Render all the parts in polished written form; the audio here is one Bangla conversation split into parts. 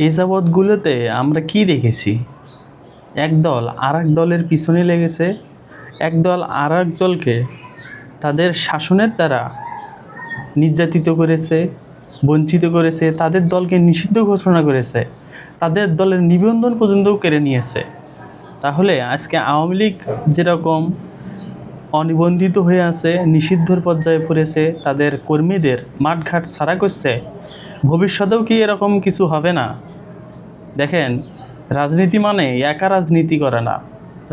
এই যাবৎগুলোতে আমরা কি দেখেছি? একদল আর এক দলের পিছনে লেগেছে, একদল আর এক দলকে তাদের শাসনের দ্বারা নির্যাতিত করেছে, বঞ্চিত করেছে, তাদের দলকে নিষিদ্ধ ঘোষণা করেছে, তাদের দলের নিবন্ধন পর্যন্ত কেড়ে নিয়েছে। তাহলে আজকে আওয়ামী লীগ যেরকম অনিবন্ধিত হয়ে আছে, নিষিদ্ধর পর্যায়ে পড়েছে, তাদের কর্মীদের মাঠঘাট ছাড়া করছে, ভবিষ্যতেও কি এরকম কিছু হবে না? দেখেন, রাজনীতি মানে একা রাজনীতি করে না।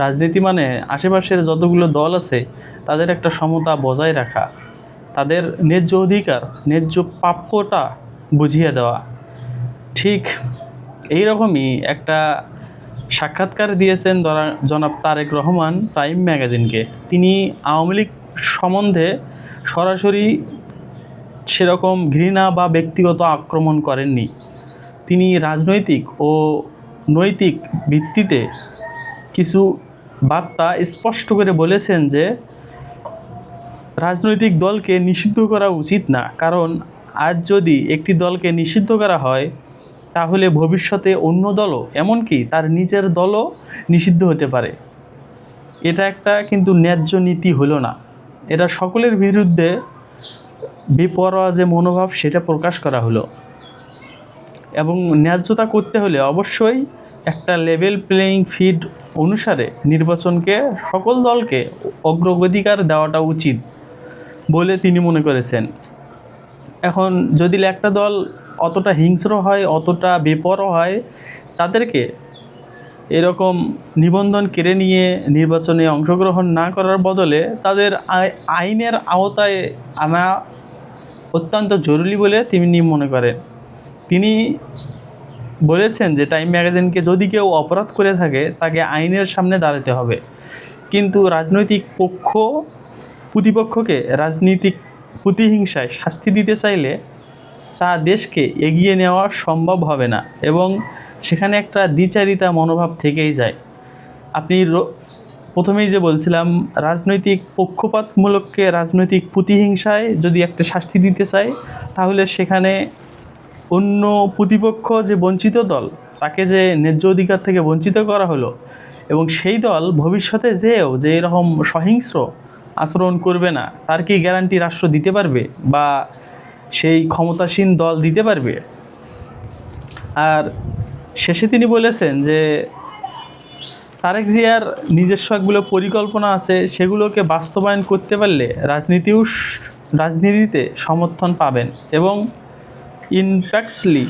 রাজনীতি মানে আশেপাশের যতগুলো দল আছে তাদের একটা সমতা বজায় রাখা, তাদের ন্যায্য অধিকার, ন্যায্য প্রাপ্যটা বুঝিয়ে দেওয়া। ঠিক এই রকমই একটা সাক্ষাৎকার দিয়েছেন জনাব তারেক রহমান প্রাইম ম্যাগাজিনকে। তিনি আওয়ামী লীগ সম্বন্ধে সরাসরি সেরকম ঘৃণা বা ব্যক্তিগত আক্রমণ করেননি। তিনি রাজনৈতিক ও নৈতিক ভিত্তিতে কিছু বার্তা স্পষ্ট করে বলেছেন যে রাজনৈতিক দলকে নিষিদ্ধ করা উচিত না, কারণ আজ যদি একটি দলকে নিষিদ্ধ করা হয় তাহলে ভবিষ্যতে অন্য দলও, এমনকি তার নিজের দলও নিষিদ্ধ হতে পারে। এটা একটা কিন্তু ন্যায্য নীতি হলো না। এটা সকলের বিরুদ্ধে বেপরোয়া যে মনোভাব সেটা প্রকাশ করা হলো। এবং ন্যায্যতা করতে হলে অবশ্যই একটা লেভেল প্লেয়িং ফিল্ড অনুসারে নির্বাচনকে সকল দলকে অগ্রাধিকার দেওয়াটা উচিত বলে তিনি মনে করেছেন। এখন যদি একটা দল অতটা হিংস্র হয়, অতটা বেপরোয়া হয়, তাদেরকে এরকম নিবন্ধন কেড়ে নিয়ে নির্বাচনে অংশগ্রহণ না করার বদলে তাদের আইনের আওতায় আনা অত্যন্ত জরুরি বলে তিনি মনে করেন। তিনি বলেছেন যে টাইম ম্যাগাজিনকে, যদি কেউ অপরাধ করে থাকে তাকে আইনের সামনে দাঁড়াতে হবে, কিন্তু রাজনৈতিক প্রতিপক্ষকে রাজনৈতিক প্রতিহিংসায় শাস্তি দিতে চাইলে তা দেশকে এগিয়ে নেওয়া সম্ভব হবে না, এবং সেখানে একটা দ্বিচারিতা মনোভাব থেকেই যায়। আপনি প্রথমেই যে বলছিলাম, রাজনৈতিক পক্ষপাতমূলককে রাজনৈতিক প্রতিহিংসায় যদি একটা শাস্তি দিতে চায়, তাহলে সেখানে অন্য প্রতিপক্ষ যে বঞ্চিত দল, তাকে যে ন্যায্য অধিকার থেকে বঞ্চিত করা হলো, এবং সেই দল ভবিষ্যতে যেও যে এরকম সহিংস্র আচরণ করবে না, তার কি গ্যারান্টি রাষ্ট্র দিতে পারবে বা সেই ক্ষমতাসীন দল দিতে পারবে? আর শেষে তিনি বলেছেন যে তারেক জিয়ার নিজস্ব একগুলো পরিকল্পনা আছে, সেগুলোকে বাস্তবায়ন করতে পারলে রাজনীতিতে সমর্থন পাবেন, এবং ইনফ্যাক্টলি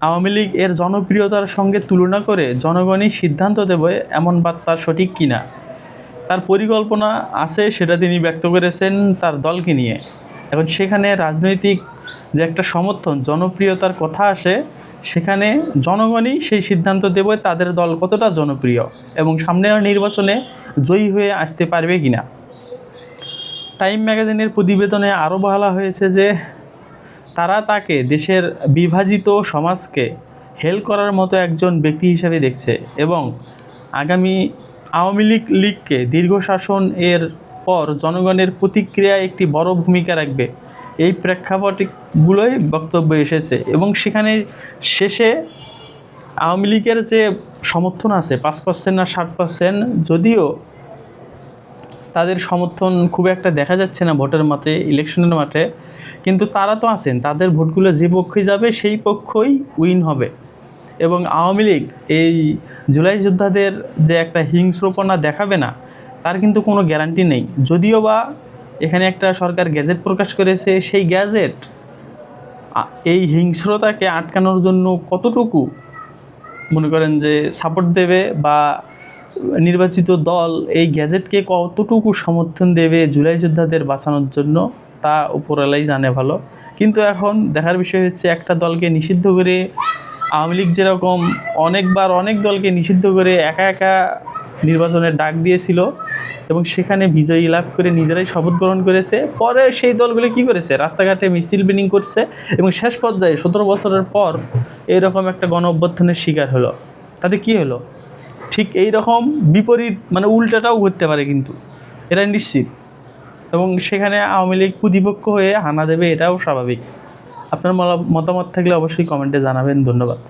আওয়ামী লীগ এর জনপ্রিয়তার সঙ্গে তুলনা করে জনগণই সিদ্ধান্ত দেবে এমন বার্তা সঠিক কিনা। তার পরিকল্পনা আছে, সেটা তিনি ব্যক্ত করেছেন তার দলকে নিয়ে। এখন সেখানে রাজনৈতিক যে একটা সমর্থন, জনপ্রিয়তার কথা আসে, সেখানে জনগণই সেই সিদ্ধান্ত দেবে তাদের দল কতটা জনপ্রিয় এবং সামনের নির্বাচনে জয়ী হয়ে আসতে পারবে কিনা। টাইম ম্যাগাজিনের প্রতিবেদনে আরও বলা হয়েছে যে তারা তাকে দেশের বিভাজিত সমাজকে হেল করার মতো একজন ব্যক্তি হিসেবে দেখছে, এবং আগামী আওয়ামী লীগকে দীর্ঘ শাসন এর পর জনগণের প্রতিক্রিয়ায় একটি বড় ভূমিকা রাখবে, এই প্রেক্ষাপটগুলোই বক্তব্য এসেছে। এবং সেখানে শেষে আওয়ামী লীগের যে সমর্থন আছে 5% না 60%, যদিও তাদের সমর্থন খুব একটা দেখা যাচ্ছে না ভোটের মাঠে, ইলেকশনের মাঠে, কিন্তু তারা তো আছেন, তাদের ভোটগুলো যে পক্ষে যাবে সেই পক্ষই উইন হবে। এবং আওয়ামী লীগ এই জুলাই যোদ্ধাদের যে একটা হিংস্রপনা দেখাবে না, তার কিন্তু কোনো গ্যারান্টি নেই। যদিও বা এখানে একটা সরকার গ্যাজেট প্রকাশ করেছে, সেই গ্যাজেট এই হিংস্রতাকে আটকানোর জন্য কতটুকু মনে করেন যে সাপোর্ট দেবে, বা নির্বাচিত দল এই গ্যাজেটকে কতটুকু সমর্থন দেবে জুলাই যোদ্ধাদের বাঁচানোর জন্য, তা উপরওয়ালাই জানে ভালো। কিন্তু এখন দেখার বিষয় হচ্ছে, একটা দলকে নিষিদ্ধ করে আওয়ামী লীগ যেরকম অনেকবার অনেক দলকে নিষিদ্ধ করে একা একা নির্বাচনের ডাক দিয়েছিল এবং সেখানে বিজয়ী লাভ করে নিজেরাই শপথ গ্রহণ করেছে, পরে সেই দলগুলো কি করেছে, রাস্তাঘাটে মিছিল মিটিং করছে, এবং শেষ পর্যায়ে 17 বছরের পর এরকম একটা গণ অভ্যুত্থানের শিকার হলো। তাতে কি হলো? ঠিক এই রকম বিপরীত, মানে উল্টাটাও ঘটতে পারে, কিন্তু এটা নিশ্চিত। এবং সেখানে আওয়ামী লীগ প্রতিপক্ষ হয়ে হানা দেবে, এটাও স্বাভাবিক। আপনার মতামত থাকলে অবশ্যই কমেন্টে জানাবেন। ধন্যবাদ।